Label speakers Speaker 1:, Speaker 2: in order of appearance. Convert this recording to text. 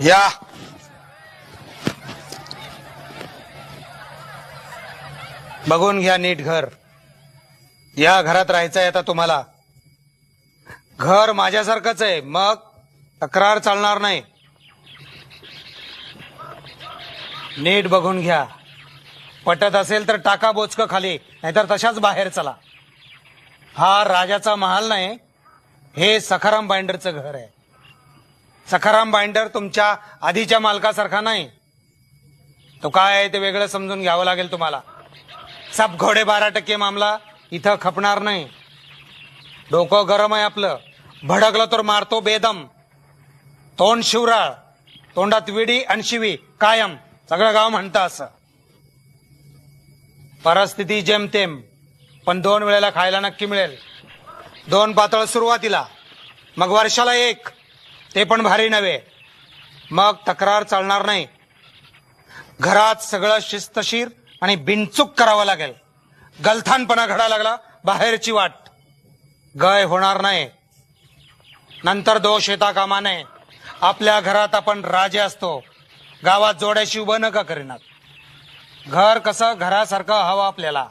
Speaker 1: या बघून घ्या नीट घर. या घरात राहायचंय आता तुम्हाला. घर माझ्यासारखंच आहे, मग तक्रार चालणार नाही. नीट बघून घ्या. पटत असेल तर टाका बोचकं खाली, नाहीतर तशाच बाहेर चला. हा राजाचा महाल नाही, हे सखाराम बाइंडरचं घर आहे. सखाराम बाइंडर तुमच्या आधीच्या मालकासारखा नाही. तो काय आहे ते वेगळं समजून घ्यावं लागेल तुम्हाला. सब घोडे 12% मामला इथं खपणार नाही. डोकं गरम आहे आपलं. भडकलं तर मारतो बेदम. तोंड शिवराळ, तोंडात विडी आणि शिवी कायम, सगळं गाव म्हणतं असं. परिस्थिती जेमतेम, पण 2 वेळेला खायला नक्की मिळेल. 2 पातळ सुरुवातीला, मग वर्षाला 1, ते पण भारी नव्हे. मग तक्रार चालणार नाही. घरात सगळं शिस्तशीर आणि बिनचूक करावं लागेल. गलथानपणा घडा लागला, बाहेरची वाट. गय होणार नाही. नंतर दोष येता कामा नये. आपल्या घरात आपण राजे असतो. गावात जोड्याशी उभं नका करीनात. घर कसं घरासारखं हवं आपल्याला.